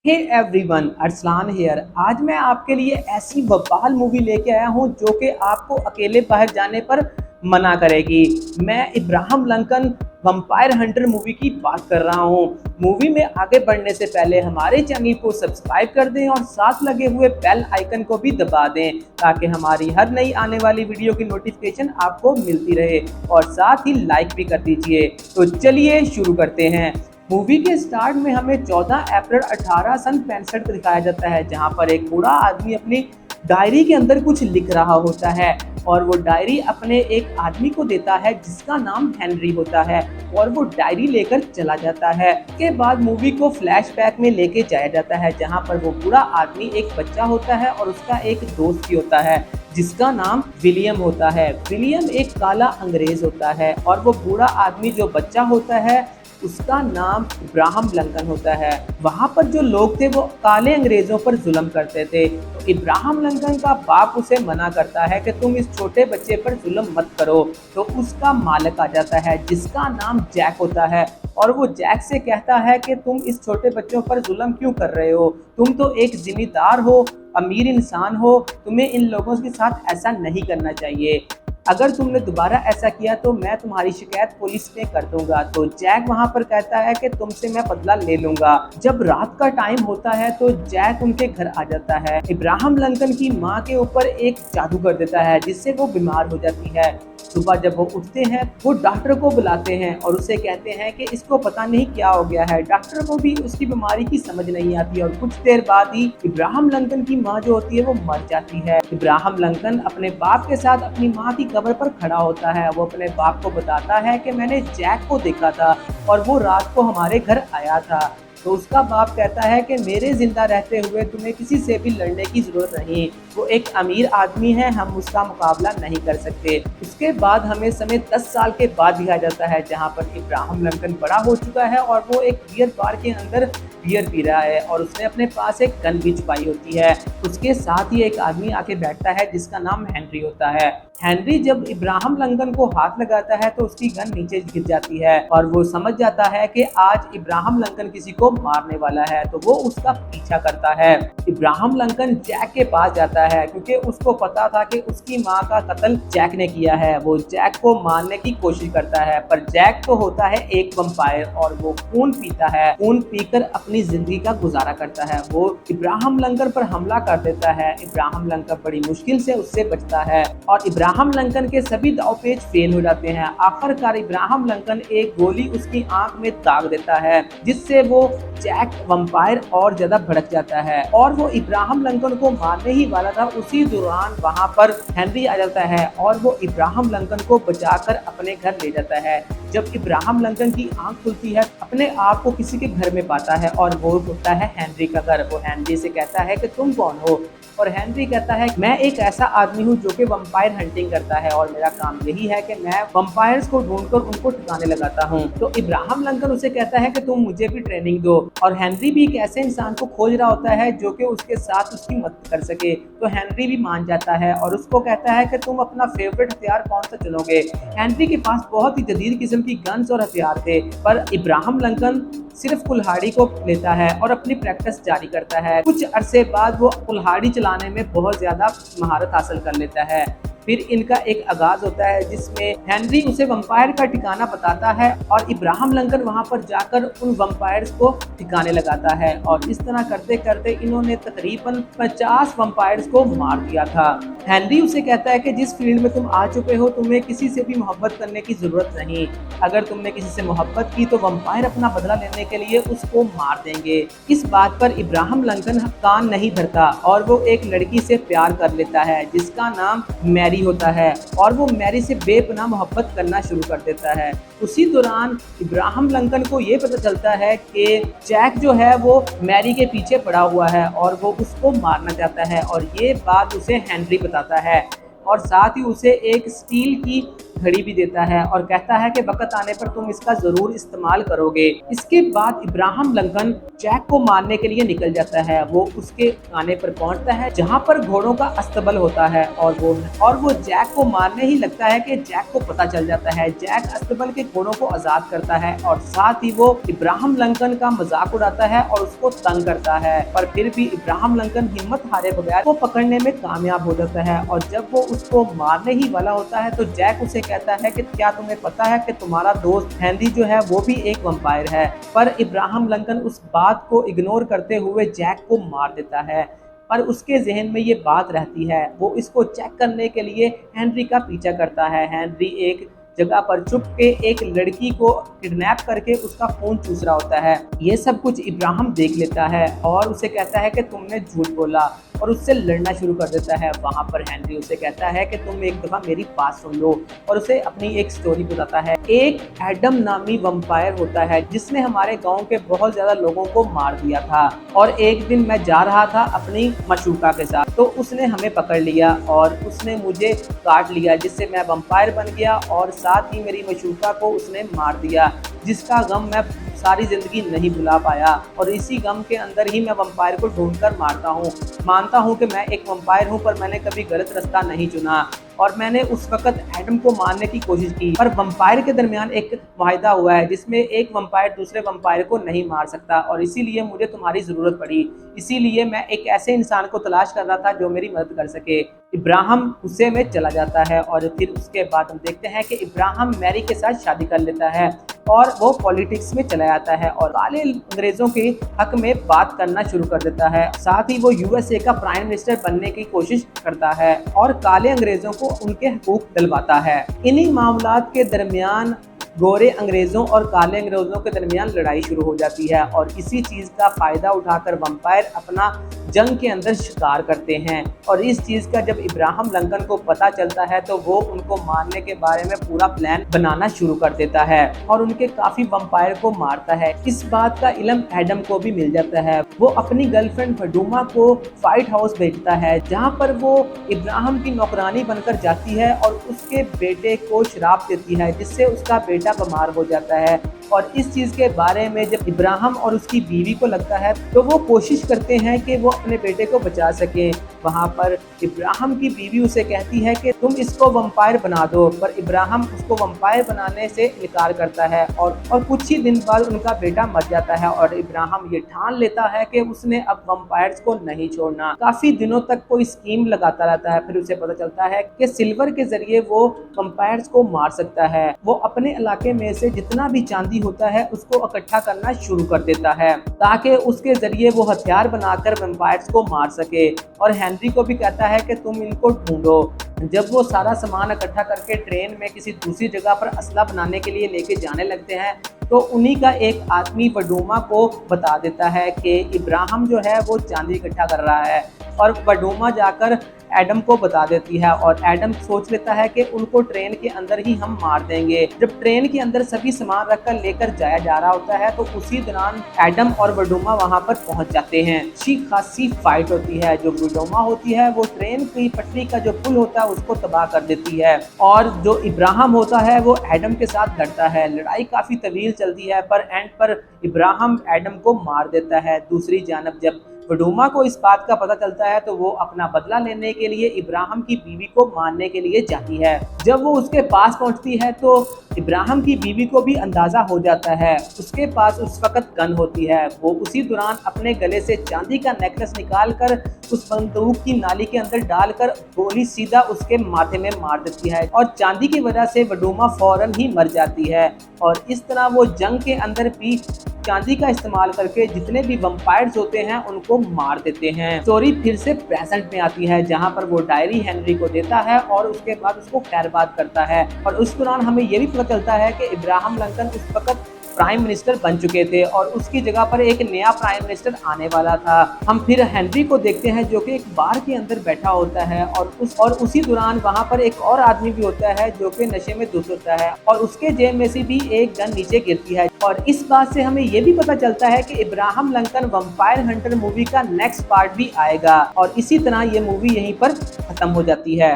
Hey everyone, Arsalan here. आज मैं आपके लिए ऐसी बवाल मूवी लेके आया हूँ जो कि आपको अकेले बाहर जाने पर मना करेगी। मैं Ibrahim Lincoln vampire Hunter movie की बात कर रहा हूँ। मूवी में आगे बढ़ने से पहले हमारे चैनल को सब्सक्राइब कर दें और साथ लगे हुए बेल आइकन को भी दबा दें ताकि हमारी हर नई आने वाली वीडियो की नोटिफिकेशन आपको मिलती रहे, और साथ ही लाइक भी कर दीजिए। तो चलिए शुरू करते हैं। मूवी के स्टार्ट में हमें 14 अप्रैल 1865 को दिखाया जाता है, जहां पर एक बूढ़ा आदमी अपनी डायरी के अंदर कुछ लिख रहा होता है और वो डायरी अपने एक आदमी को देता है जिसका नाम हेनरी होता है, और वो डायरी लेकर चला जाता है। उसके बाद मूवी को फ्लैशबैक में लेके जाया जाता है, जहां पर वो बूढ़ा आदमी एक बच्चा होता है और उसका एक दोस्त भी होता है जिसका नाम विलियम होता है। विलियम एक काला अंग्रेज होता है और वो बूढ़ा आदमी जो बच्चा होता है उसका नाम इब्राहिम लिंकन होता है। वहाँ पर जो लोग थे वो काले अंग्रेजों पर जुल्म करते थे, तो इब्राहिम लिंकन का बाप उसे मना करता है कि तुम इस छोटे बच्चे पर जुल्म मत करो। तो उसका मालिक आ जाता है जिसका नाम जैक होता है, और वो जैक से कहता है कि तुम इस छोटे बच्चों पर जुल्म क्यों कर रहे हो, तुम तो एक जिम्मेदार हो, अमीर इंसान हो, तुम्हें इन लोगों के साथ ऐसा नहीं करना चाहिए। अगर तुमने दोबारा ऐसा किया तो मैं तुम्हारी शिकायत पुलिस में कर दूंगा। तो जैक वहां पर कहता है कि तुमसे मैं बदला ले लूंगा। जब रात का टाइम होता है तो जैक उनके घर आ जाता है। इब्राहिम लिंकन की माँ के ऊपर एक जादू कर देता है जिससे वो बीमार हो जाती है। सुबह जब वो उठते हैं वो डॉक्टर को बुलाते हैं और उसे कहते हैं कि इसको पता नहीं क्या हो गया है। डॉक्टर को भी उसकी बीमारी की समझ नहीं आती और कुछ देर बाद ही इब्राहिम लिंकन की माँ जो होती है वो मर जाती है। इब्राहिम लिंकन अपने बाप के साथ अपनी माँ की कब्र पर खड़ा होता है। वो अपने बाप को बताता है कि मैंने जैक को देखा था और वो रात को हमारे घर आया था। तो उसका बाप कहता है कि मेरे जिंदा रहते हुए तुम्हें किसी से भी लड़ने की जरूरत नहीं, वो एक अमीर आदमी है, हम उसका मुकाबला नहीं कर सकते। उसके बाद हमें समय 10 साल के बाद दिखाया जाता है, जहां पर इब्राहिम लिंकन बड़ा हो चुका है और वो एक बियर बार के अंदर बियर पी रहा है और उसने अपने पास एक गन भी छुपाई होती है। उसके साथ ही एक आदमी आके बैठता है जिसका नाम हेनरी होता है। हेनरी जब इब्राहिम लिंकन को हाथ लगाता है तो उसकी गन नीचे गिर जाती है और वो समझ जाता है कि आज इब्राहिम लिंकन किसी को मारने वाला है, तो वो उसका पीछा करता है। इब्राहिम लिंकन जैक के पास जाता है क्योंकि उसको पता था कि उसकी माँ का कत्ल जैक ने किया है। वो जैक को मारने की कोशिश करता है, पर जैक तो होता है एक वंपायर और वो खून पीता है। खून पीकर अपनी जिंदगी का गुजारा करता है। वो इब्राहिम लिंकन पर हमला कर देता है। इब्राहिम लिंकन बड़ी मुश्किल से उससे बचता है और इब्राहिम लिंकन के सभी दावपेच फेल हो जाते हैं। आखिरकार इब्राहिम लिंकन एक गोली उसकी आंख में दाग देता है जिससे वो जैक वंपायर और ज्यादा भड़क जाता है और वो इब्राहिम लिंकन को मारने ही वाला था। उसी दौरान वहां पर हेनरी आ जाता है और वो इब्राहिम लिंकन को बचाकर अपने घर ले जाता है। जब इब्राहिम लिंकन की आंख खुलती है अपने आप को किसी के घर में पाता है और वो होता है हेनरी का घर। वो हेनरी से कहता है कि तुम कौन हो, और हेनरी कहता है मैं एक ऐसा आदमी हूँ जो कि वंपायर हंटिंग करता है और मेरा काम यही है कि मैं वंपायर्स को ढूंढकर उनको ठिकाने लगाता हूँ। तो इब्राहिम लिंकन उसे कहता है कि तुम मुझे भी ट्रेनिंग दो, और हेनरी भी एक ऐसे इंसान को खोज रहा होता है जो कि उसके साथ उसकी मदद कर सके। तो हेनरी भी मान जाता है और उसको कहता है कि तुम अपना फेवरेट हथियार कौन सा चुनोगे। हेनरी के पास बहुत ही जदीद किस्म की गन्स और हथियार थे, पर इब्राहिम लिंकन सिर्फ कुल्हाड़ी को लेता है और अपनी प्रैक्टिस जारी करता है। कुछ अरसे बाद वो कुल्हाड़ी चलाने में बहुत ज्यादा महारत हासिल कर लेता है। फिर इनका एक आगाज होता है जिसमें हेनरी उसे वंपायर का ठिकाना बताता है और इब्राहिम लिंकन वहां पर जाकर उन वंपायर्स को ठिकाने लगाता है, और इस तरह करते करते इन्होंने तकरीबन 50 वंपायर्स को मार दिया था। हेनरी उसे कहता है कि जिस फील्ड में तुम आ चुके हो तुम्हें किसी से भी मोहब्बत करने की जरूरत नहीं। अगर तुमने किसी से मोहब्बत की तो वंपायर अपना बदला लेने के लिए उसको मार देंगे। इस बात पर इब्राहिम लिंकन कान नहीं धरता और वो एक लड़की से प्यार कर लेता है जिसका नाम मैरी होता है, और वो मैरी से बेपनाह मोहब्बत करना शुरू कर देता है। उसी दौरान इब्राहिम लिंकन को ये पता चलता है कि जैक जो है वो मैरी के पीछे पड़ा हुआ है और वो उसको मारना चाहता है, और ये बात उसे हेनरी बताता है और साथ ही उसे एक स्टील की घड़ी भी देता है और कहता है कि वक्त आने पर तुम इसका जरूर इस्तेमाल करोगे। इसके बाद इब्राहिम लिंकन जैक को मारने के लिए निकल जाता है। वो उसके आने पर पहुंचता है जहां पर घोड़ों का अस्तबल होता है और वो जैक को मारने ही लगता है कि जैक को पता चल जाता है। जैक अस्तबल के घोड़ों को आजाद करता है और साथ ही वो इब्राहिम लिंकन का मजाक उड़ाता है और उसको तंग करता है, पर फिर भी इब्राहिम लिंकन हिम्मत हारे बगैर वो पकड़ने में कामयाब हो जाता है। और जब वो उसको मारने ही वाला होता है तो जैक उसे कहता है कि क्या तुम्हें पता है कि तुम्हारा दोस्त हेनरी जो है वो भी एक वंपायर है। पर इब्राहिम लिंकन उस बात को इग्नोर करते हुए जैक को मार देता है। पर उसके जहन में ये बात रहती है, वो इसको चेक करने के लिए हेनरी का पीछा करता है। हेनरी एक जगह पर छुप के एक लड़की को किडनैप करके उसका फोन चूस रहा होता है। ये सब कुछ इब्राहिम देख लेता है और उसे कहता है कि तुमने झूठ बोला और उससे लड़ना शुरू कर देता है। वहां पर हेनरी उसे कहता है कि तुम एक दफा मेरी बात सुन लो और उसे अपनी एक स्टोरी बताता है। एक एडम नामी वंपायर होता है जिसने हमारे गांव के बहुत ज्यादा लोगों को मार दिया था और एक दिन मैं जा रहा था अपनी मशूका के साथ, तो उसने हमें पकड़ लिया और उसने मुझे काट लिया, जिससे मैं वंपायर बन गया और साथ ही मेरी मशूका को उसने मार दिया, जिसका गम मैं सारी जिंदगी नहीं भुला पाया। और इसी गम के अंदर ही मैं वंपायर को ढूंढकर मारता हूँ। मानता हूँ कि मैं एक वंपायर हूँ, पर मैंने कभी गलत रास्ता नहीं चुना और मैंने उस वक्त एडम को मारने की कोशिश की, पर वंपायर के दरमियान एक वायदा हुआ है जिसमें एक वंपायर दूसरे वंपायर को नहीं मार सकता और इसीलिए मुझे तुम्हारी जरूरत पड़ी। इसीलिए मैं एक ऐसे इंसान को तलाश कर रहा था जो मेरी मदद कर सके। इब्राहिम गुस्से में चला जाता है और फिर उसके बाद हम देखते हैं कि इब्राहिम मैरी के साथ शादी कर लेता है और वो पॉलिटिक्स में चला जाता है और काले अंग्रेजों के हक में बात करना शुरू कर देता है। साथ ही वो यूएसए का प्राइम मिनिस्टर बनने की कोशिश करता है और काले अंग्रेजों को उनके हकूक दिलवाता है। इन्हीं मामलात के दरमियान गोरे अंग्रेजों और काले अंग्रेजों के दरमियान लड़ाई शुरू हो जाती है और इसी चीज़ का फ़ायदा उठाकर वंपायर अपना जंग के अंदर शिकार करते हैं। और इस चीज़ का जब इब्राहिम लिंकन को पता चलता है तो वो उनको मारने के बारे में पूरा प्लान बनाना शुरू कर देता है और उनके काफ़ी वंपायर को मारता है। इस बात का इल्म एडम को भी मिल जाता है। वो अपनी गर्लफ्रेंड फडूमा को व्हाइट हाउस भेजता है जहाँ पर वो इब्राहिम की नौकरानी बनकर जाती है और उसके बेटे को शराब देती है, जिससे उसका बेटा बीमार हो जाता है। और इस चीज़ के बारे में जब इब्राहिम और उसकी बीवी को लगता है तो वो कोशिश करते हैं कि वो अपने बेटे को बचा सकें। वहाँ पर इब्राहिम की बीवी उसे कहती है कि तुम इसको वंपायर बना दो, पर इब्राहिम उसको वंपायर बनाने से इनकार करता है और कुछ ही दिन बाद उनका बेटा मर जाता है और इब्राहिम ये ठान लेता है कि उसने अब वंपायर्स को नहीं छोड़ना। काफ़ी दिनों तक कोई स्कीम लगाता रहता है, फिर उसे पता चलता है कि सिल्वर के जरिए वो वंपायर्स को मार सकता है। वो अपने इलाके में से जितना भी चांदी होता है उसको इकट्ठा करना शुरू कर देता है ताकि उसके जरिए वो हथियार बनाकर वैम्पायर्स को मार सके। और हेनरी को भी कहता है कि तुम इनको ढूंढो। जब वो सारा सामान इकट्ठा करके ट्रेन में किसी दूसरी जगह पर असला बनाने के लिए लेके जाने लगते हैं तो उन्हीं का एक आदमी वडूमा को बता देता है कि इब्राहिम जो है वो चांदी इकट्ठा कर रहा है और वडूमा जाकर एडम को बता देती है और एडम सोच लेता है कि उनको ट्रेन के अंदर ही हम मार देंगे। जब ट्रेन के अंदर सभी सामान रखकर लेकर जाया जा रहा होता है तो उसी दौरान एडम और वडूमा वहां पर पहुंच जाते हैं। अच्छी खासी फाइट होती है। जो वडूमा होती है वो ट्रेन की पटरी का जो पुल होता है उसको तबाह कर देती है और जो इब्राहिम होता है वो एडम के साथ लड़ता है। लड़ाई काफी तवील चलती है पर एंड पर इब्राहिम एडम को मार देता है। दूसरी जानब जब वडूमा को इस बात का पता चलता है तो वो अपना बदला लेने के लिए इब्राहिम की बीवी को मारने के लिए जाती है। जब वो उसके पास पहुंचती है तो इब्राहिम की बीवी को भी अंदाजा हो जाता है। उसके पास उस वक्त गन होती है। वो उसी दौरान अपने गले से चांदी का नेकलेस निकालकर उस बंदूक की नाली के अंदर डालकर गोली सीधा उसके माथे में मार देती है और चांदी की वजह से वडूमा फौरन ही मर जाती है। और इस तरह वो जंग के अंदर भी चांदी का इस्तेमाल करके जितने भी वंपायर्स होते हैं उनको मार देते हैं। स्टोरी फिर से प्रेजेंट में आती है जहां पर वो डायरी हेनरी को देता है और उसके बाद उसको खैरबाद करता है और उस दौरान हमें यह भी पता चलता है कि इब्राहिम लिंकन उस वक्त प्राइम मिनिस्टर बन चुके थे और उसकी जगह पर एक नया प्राइम मिनिस्टर आने वाला था। हम फिर हेनरी को देखते हैं जो कि एक बार के अंदर बैठा होता है और उसी दौरान वहां पर एक और आदमी भी होता है जो कि नशे में धुत होता है और उसके जेब में से भी एक गन नीचे गिरती है। और इस बात से हमें ये भी पता चलता है कि Ibrahim Lincoln vampire Hunter movie का नेक्स्ट पार्ट भी आएगा और इसी तरह ये मूवी यहीं पर खत्म हो जाती है।